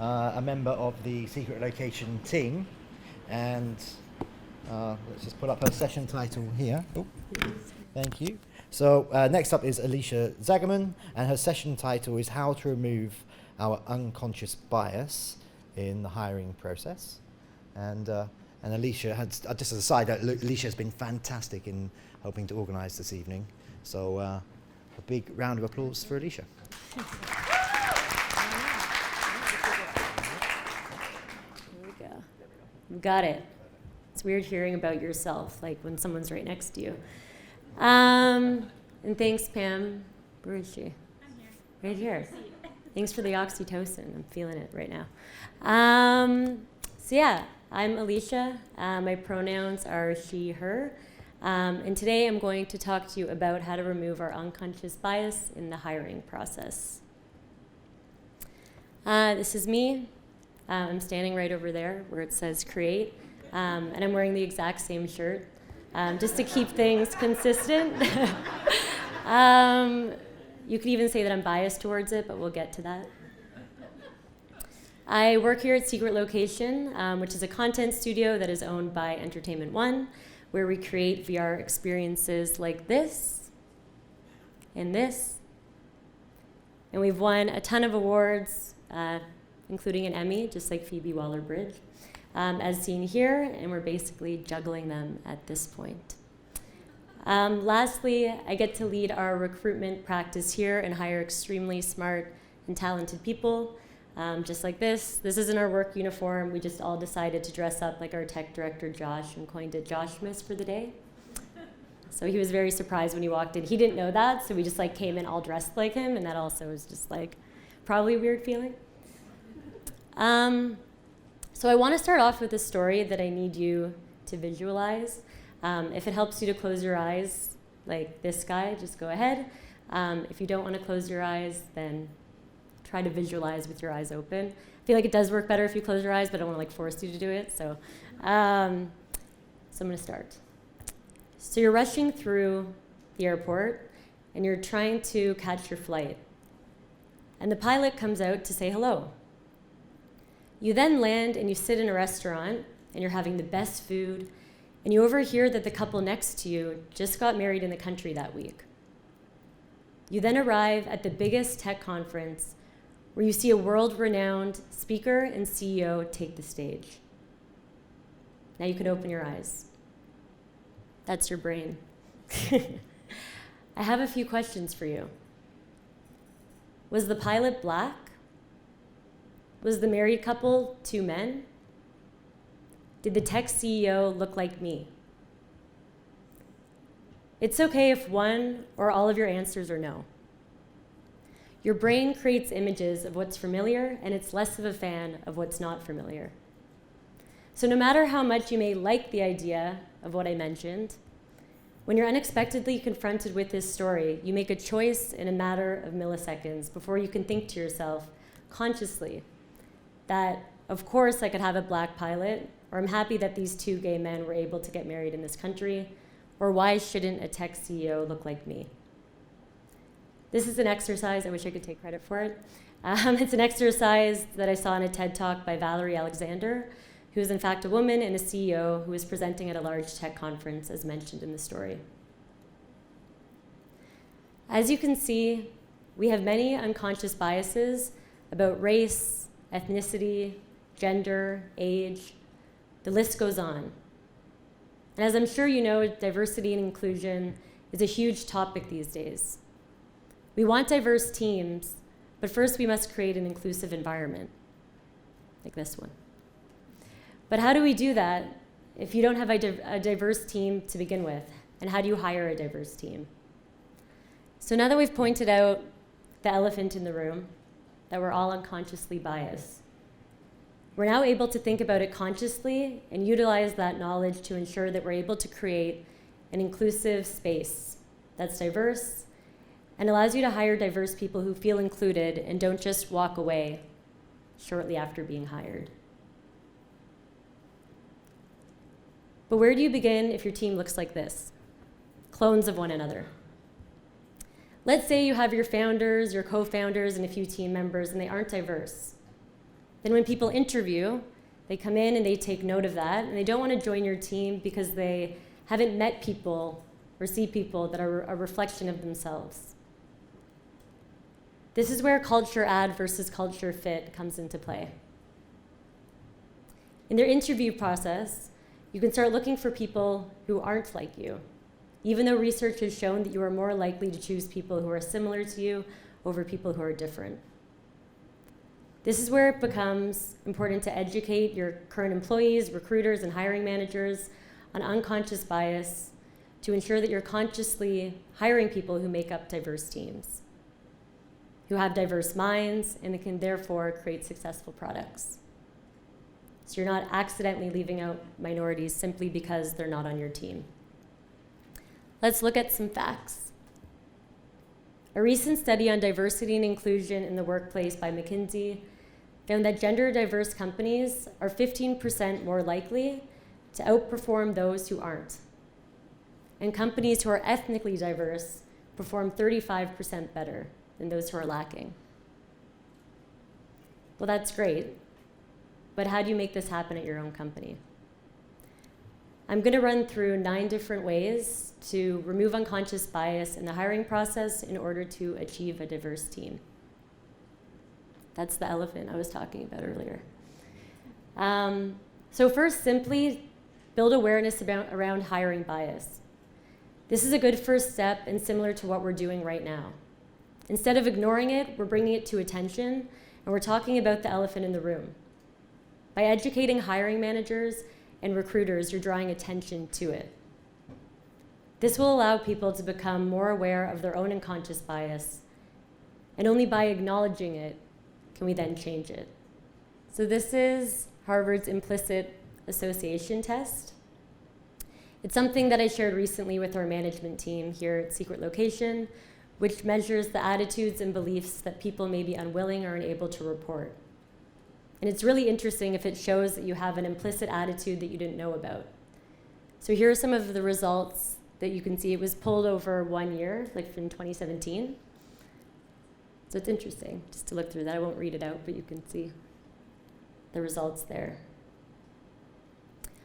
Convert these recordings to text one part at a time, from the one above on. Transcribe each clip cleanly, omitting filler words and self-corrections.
a member of the secret location team, and let's just put up her session title here. Oh, thank you. So next up is Elisha Zagerman, and her session title is How to Remove Our Unconscious Bias in the Hiring Process. And Elisha, just as a side note, Elisha has been fantastic in helping to organise this evening. So a big round of applause for Elisha. Here we go. You got it. It's weird hearing about yourself, like when someone's right next to you. And thanks, Pam. Where is she? I'm here. Right here. Thanks for the oxytocin. I'm feeling it right now. So yeah, I'm Elisha. My pronouns are she, her. And today I'm going to talk to you about how to remove our unconscious bias in the hiring process. This is me. I'm standing right over there where it says create. And I'm wearing the exact same shirt, just to keep things consistent. You could even say that I'm biased towards it, but we'll get to that. I work here at Secret Location, which is a content studio that is owned by Entertainment One, where we create VR experiences like this and this. And we've won a ton of awards, including an Emmy, just like Phoebe Waller-Bridge, as seen here, and we're basically juggling them at this point. Lastly, I get to lead our recruitment practice here and hire extremely smart and talented people, just like this. This isn't our work uniform. We just all decided to dress up like our tech director, Josh, and coined it Joshmas for the day. So he was very surprised when he walked in. He didn't know that, so we just came in all dressed like him, and that also was just probably a weird feeling. So I want to start off with a story that I need you to visualize. If it helps you to close your eyes, like this guy, just go ahead. If you don't want to close your eyes, then try to visualize with your eyes open. I feel like it does work better if you close your eyes, but I don't want to force you to do it. So I'm going to start. So you're rushing through the airport, and you're trying to catch your flight. And the pilot comes out to say hello. You then land and you sit in a restaurant, and you're having the best food, and you overhear that the couple next to you just got married in the country that week. You then arrive at the biggest tech conference where you see a world-renowned speaker and CEO take the stage. Now you can open your eyes. That's your brain. I have a few questions for you. Was the pilot black? Was the married couple two men? Did the tech CEO look like me? It's okay if one or all of your answers are no. Your brain creates images of what's familiar, and it's less of a fan of what's not familiar. So no matter how much you may like the idea of what I mentioned, when you're unexpectedly confronted with this story, you make a choice in a matter of milliseconds before you can think to yourself consciously that, of course, I could have a black pilot, or I'm happy that these two gay men were able to get married in this country, or why shouldn't a tech CEO look like me? This is an exercise, I wish I could take credit for it. It's an exercise that I saw in a TED Talk by Valerie Alexander, who is in fact a woman and a CEO who is presenting at a large tech conference as mentioned in the story. As you can see, we have many unconscious biases about race, ethnicity, gender, age. The list goes on. And as I'm sure you know, diversity and inclusion is a huge topic these days. We want diverse teams, but first we must create an inclusive environment, like this one. But how do we do that if you don't have a diverse team to begin with? And how do you hire a diverse team? So now that we've pointed out the elephant in the room, that we're all unconsciously biased, we're now able to think about it consciously and utilize that knowledge to ensure that we're able to create an inclusive space that's diverse and allows you to hire diverse people who feel included and don't just walk away shortly after being hired. But where do you begin if your team looks like this? Clones of one another. Let's say you have your founders, your co-founders, and a few team members, and they aren't diverse. Then when people interview, they come in and they take note of that, and they don't want to join your team because they haven't met people or see people that are a reflection of themselves. This is where culture add versus culture fit comes into play. In their interview process, you can start looking for people who aren't like you, even though research has shown that you are more likely to choose people who are similar to you over people who are different. This is where it becomes important to educate your current employees, recruiters, and hiring managers on unconscious bias to ensure that you're consciously hiring people who make up diverse teams, who have diverse minds, and that can therefore create successful products. So you're not accidentally leaving out minorities simply because they're not on your team. Let's look at some facts. A recent study on diversity and inclusion in the workplace by McKinsey found that gender-diverse companies are 15% more likely to outperform those who aren't. And companies who are ethnically diverse perform 35% better than those who are lacking. Well, that's great, but how do you make this happen at your own company? I'm going to run through 9 different ways to remove unconscious bias in the hiring process in order to achieve a diverse team. That's the elephant I was talking about earlier. So first, simply build awareness around hiring bias. This is a good first step and similar to what we're doing right now. Instead of ignoring it, we're bringing it to attention, and we're talking about the elephant in the room. By educating hiring managers and recruiters, you're drawing attention to it. This will allow people to become more aware of their own unconscious bias, and only by acknowledging it can we then change it. So this is Harvard's implicit association test. It's something that I shared recently with our management team here at Secret Location, which measures the attitudes and beliefs that people may be unwilling or unable to report. And it's really interesting if it shows that you have an implicit attitude that you didn't know about. So here are some of the results that you can see. It was pulled over 1 year, like from 2017. So it's interesting just to look through that. I won't read it out, but you can see the results there.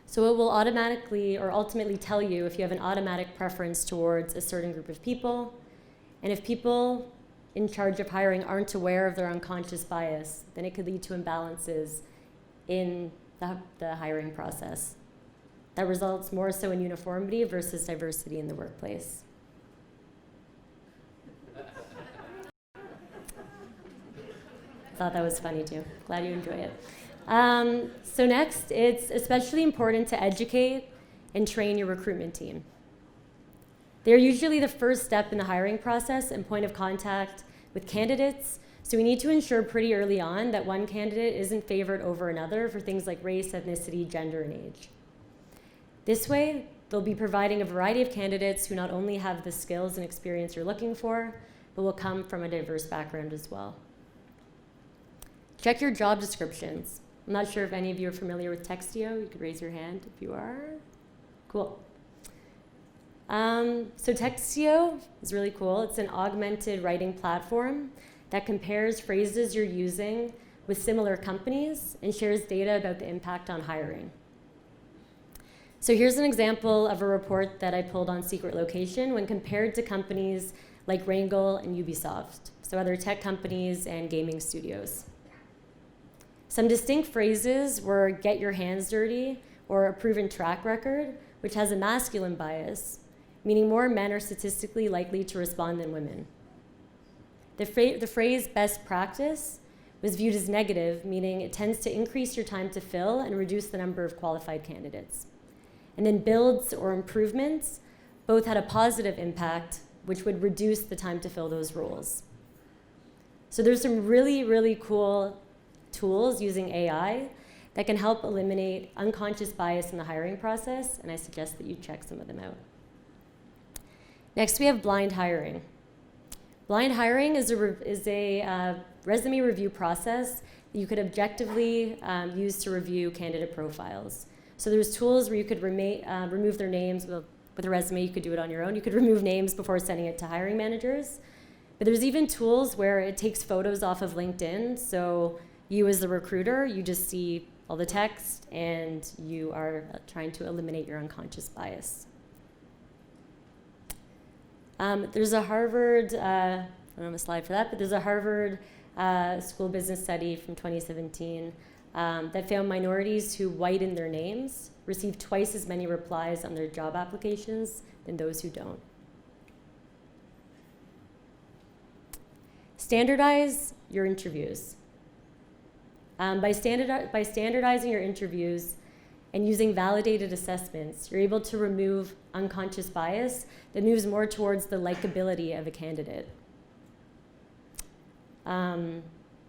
So it will automatically or ultimately tell you if you have an automatic preference towards a certain group of people, and if people in charge of hiring aren't aware of their unconscious bias, then it could lead to imbalances in the hiring process. That results more so in uniformity versus diversity in the workplace. I thought that was funny too. Glad you enjoy it. So next, it's especially important to educate and train your recruitment team. They're usually the first step in the hiring process and point of contact with candidates, so we need to ensure pretty early on that one candidate isn't favored over another for things like race, ethnicity, gender, and age. This way, they'll be providing a variety of candidates who not only have the skills and experience you're looking for, but will come from a diverse background as well. Check your job descriptions. I'm not sure if any of you are familiar with Textio. You could raise your hand if you are. Cool. So Textio is really cool. It's an augmented writing platform that compares phrases you're using with similar companies and shares data about the impact on hiring. So here's an example of a report that I pulled on Secret Location when compared to companies like Rangel and Ubisoft, so other tech companies and gaming studios. Some distinct phrases were get your hands dirty or a proven track record, which has a masculine bias, meaning more men are statistically likely to respond than women. The phrase best practice was viewed as negative, meaning it tends to increase your time to fill and reduce the number of qualified candidates. And then builds or improvements both had a positive impact, which would reduce the time to fill those roles. So there's some really, really cool tools using AI that can help eliminate unconscious bias in the hiring process, and I suggest that you check some of them out. Next, we have blind hiring. Blind hiring is a resume review process that you could objectively use to review candidate profiles. So there's tools where you could remove their names. With a resume, you could do it on your own. You could remove names before sending it to hiring managers. But there's even tools where it takes photos off of LinkedIn, so You as the recruiter, you just see all the text and you are trying to eliminate your unconscious bias. There's a Harvard, I don't have a slide for that, but there's a Harvard school business study from 2017 that found minorities who whiten their names receive twice as many replies on their job applications than those who don't. Standardize your interviews. By standardizing your interviews and using validated assessments, you're able to remove unconscious bias that moves more towards the likability of a candidate,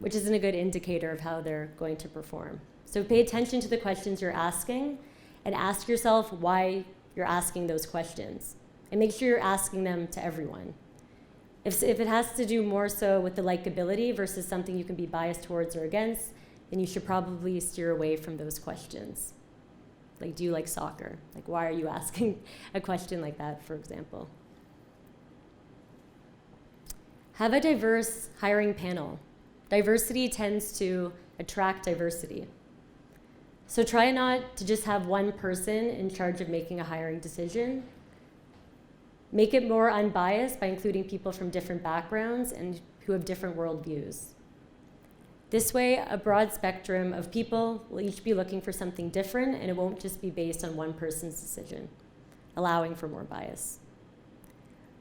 which isn't a good indicator of how they're going to perform. So pay attention to the questions you're asking and ask yourself why you're asking those questions. And make sure you're asking them to everyone. If it has to do more so with the likability versus something you can be biased towards or against, then you should probably steer away from those questions. Like, do you like soccer? Like, why are you asking a question like that, for example? Have a diverse hiring panel. Diversity tends to attract diversity. So try not to just have one person in charge of making a hiring decision. Make it more unbiased by including people from different backgrounds and who have different worldviews. This way, a broad spectrum of people will each be looking for something different, and it won't just be based on one person's decision, allowing for more bias.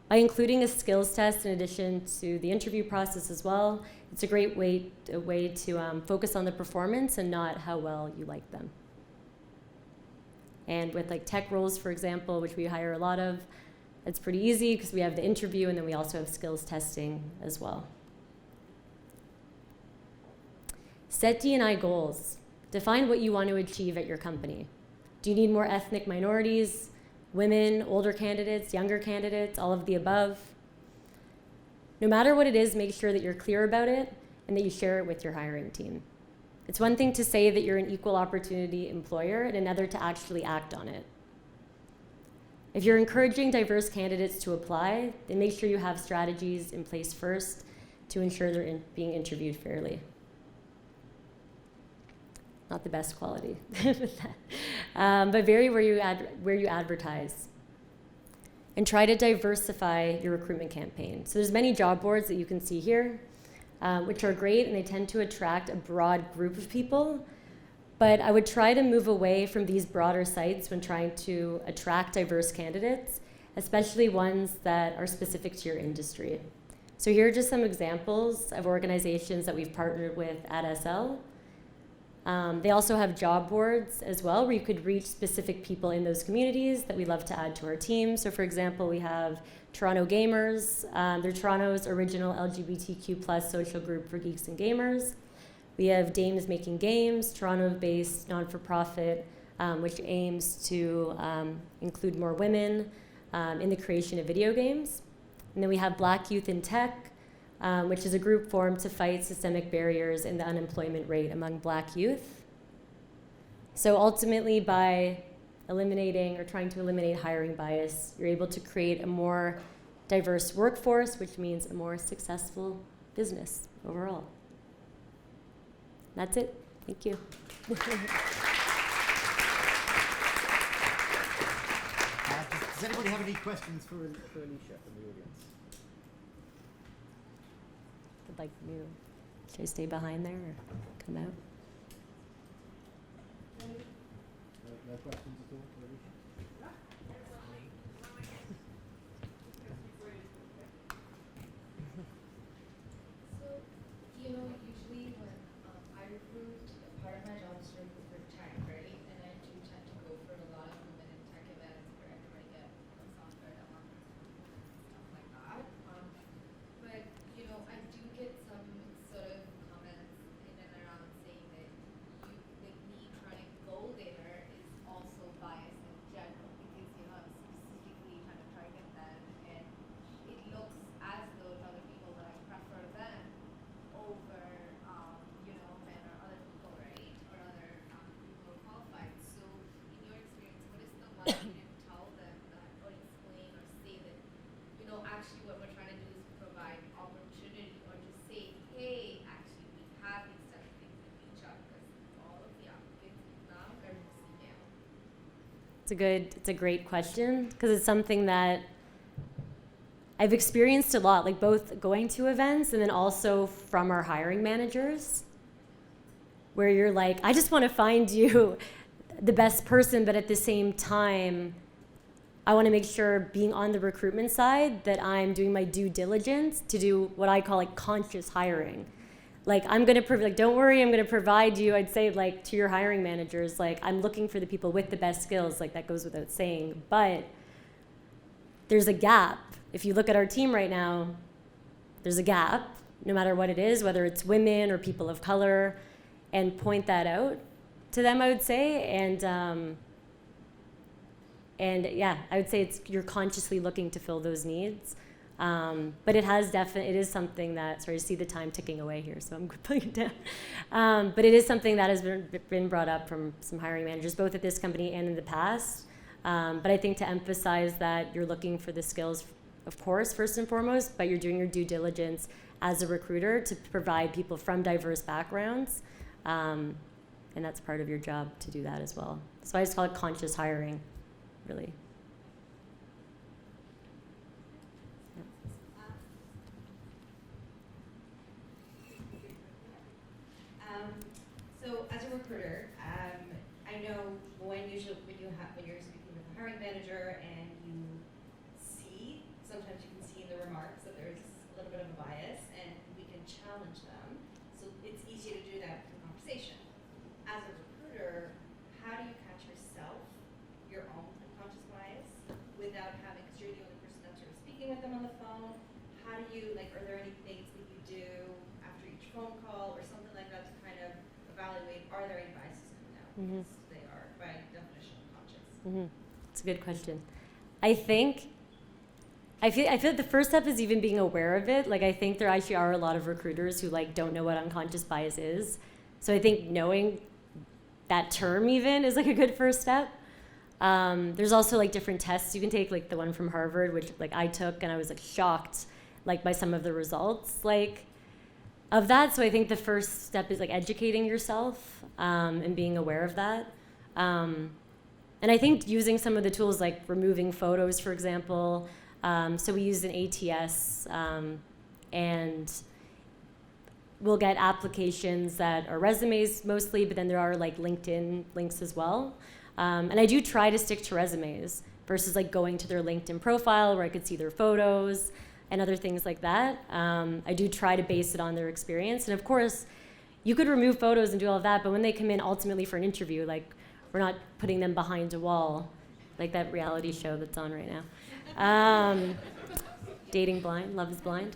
By including a skills test in addition to the interview process as well, it's a great way to focus on the performance and not how well you like them. And with like tech roles, for example, which we hire a lot of, it's pretty easy because we have the interview and then we also have skills testing as well. Set D&I goals. Define what you want to achieve at your company. Do you need more ethnic minorities, women, older candidates, younger candidates, all of the above? No matter what it is, make sure that you're clear about it and that you share it with your hiring team. It's one thing to say that you're an equal opportunity employer and another to actually act on it. If you're encouraging diverse candidates to apply, then make sure you have strategies in place first to ensure they're being interviewed fairly. Not the best quality, but vary where you advertise. And try to diversify your recruitment campaign. So there's many job boards that you can see here, which are great, and they tend to attract a broad group of people. But I would try to move away from these broader sites when trying to attract diverse candidates, especially ones that are specific to your industry. So here are just some examples of organizations that we've partnered with at SL. They also have job boards as well, where you could reach specific people in those communities that we love to add to our team. So for example, we have Toronto Gamers. They're Toronto's original LGBTQ+ social group for geeks and gamers. We have Dames Making Games, Toronto-based non-for-profit, which aims to include more women in the creation of video games. And then we have Black Youth in Tech, which is a group formed to fight systemic barriers in the unemployment rate among Black youth. So ultimately, by eliminating or trying to eliminate hiring bias, you're able to create a more diverse workforce, which means a more successful business overall. That's it. Thank you. Does anybody have any questions for Elisha from the audience? Would like me to, should I stay behind there or come out? No questions at all for Elisha? So, usually when I recruit, part of my job is to recruit for tech, right? And I do tend to go for a lot of women in tech events where everybody gets software development stuff like that. But I do get some sort of comments in and around saying that the me trying to go there is also biased in general because specifically trying to target them, and it looks as though to other people that I prefer them over, men or other people, right? Or other people who are qualified. So, in your experience, what is the one you didn't tell them that, or explain or say that, actually what we're trying to do is provide opportunity, or just say, hey, actually we have these type of things in It's a great question because it's something that I've experienced a lot, like both going to events and then also from our hiring managers, where you're like, I just want to find you the best person, but at the same time, I want to make sure being on the recruitment side that I'm doing my due diligence to do what I call like conscious hiring. Like I'm going to don't worry, I'm going to provide you, I'd say like to your hiring managers, like I'm looking for the people with the best skills, like that goes without saying, but there's a gap. If you look at our team right now, there's a gap, no matter what it is, whether it's women or people of color, and point that out to them, I would say. And yeah, I would say you're consciously looking to fill those needs. But it is something that, sorry, I see the time ticking away here, so I'm putting it down. But it is something that has been brought up from some hiring managers, both at this company and in the past. But I think to emphasize that you're looking for the skills, of course, first and foremost, but you're doing your due diligence as a recruiter to provide people from diverse backgrounds. And that's part of your job to do that as well. So I just call it conscious hiring, really. So as a recruiter, I know when you're speaking with a hiring manager and sometimes you can see in the remarks that there's a little bit of a bias and we can challenge them. So it's easier to do that through conversation. As a recruiter, how do you catch yourself, your own unconscious bias, without having, because you're the only person that's sort of speaking with them on the phone. How do you, are there any things that you do after each phone call or something like that to kind of evaluate, are there any biases coming out? Mm-hmm. Because they are, by definition, unconscious. Mm-hmm. It's a good question. I feel like the first step is even being aware of it. Like I think there actually are a lot of recruiters who don't know what unconscious bias is. So I think knowing that term even is like a good first step. There's also different tests you can take, like the one from Harvard, which I took, and I was shocked by some of the results of that. So I think the first step is educating yourself and being aware of that. And I think using some of the tools like removing photos, for example. So we used an ATS, and we'll get applications that are resumes mostly, but then there are LinkedIn links as well. And I do try to stick to resumes versus going to their LinkedIn profile where I could see their photos and other things like that. I do try to base it on their experience. And of course, you could remove photos and do all of that, but when they come in ultimately for an interview, we're not putting them behind a wall, like that reality show that's on right now. Dating blind, love is blind.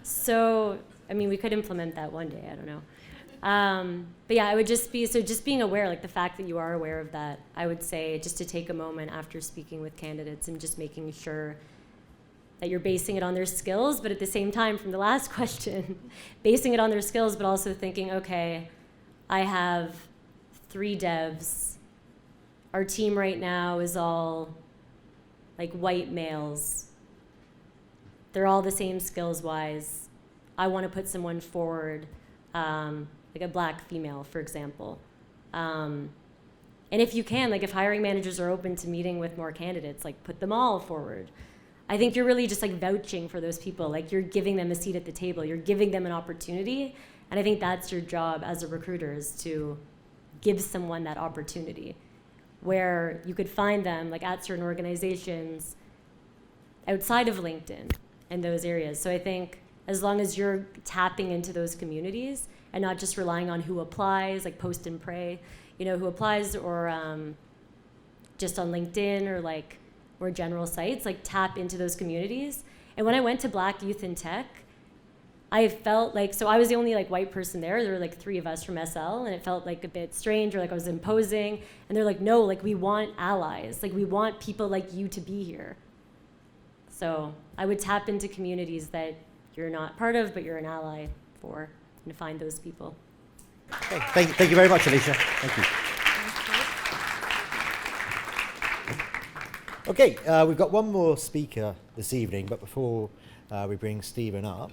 So, we could implement that one day, I don't know. But yeah, I would just being aware, the fact that you are aware of that, I would say just to take a moment after speaking with candidates and just making sure that you're basing it on their skills, but at the same time, from the last question, basing it on their skills, but also thinking, okay, I have 3 devs. Our team right now is all white males. They're all the same skills-wise. I want to put someone forward, a black female, for example. And if you can, if hiring managers are open to meeting with more candidates, put them all forward. I think you're really just vouching for those people. You're giving them a seat at the table. You're giving them an opportunity. And I think that's your job as a recruiter, is to give someone that opportunity, where you could find them at certain organizations outside of LinkedIn and those areas. So I think as long as you're tapping into those communities and not just relying on who applies, post and pray, who applies, or just on LinkedIn or more general sites, tap into those communities. And when I went to Black Youth in Tech, I felt so I was the only white person there. There were 3 of us from SL, and it felt a bit strange, or I was imposing. And they're no, we want allies. We want people like you to be here. So I would tap into communities that you're not part of, but you're an ally for, and find those people. Okay. Thank you very much, Elisha. Thank you. Okay, we've got one more speaker this evening, but before we bring Stephen up,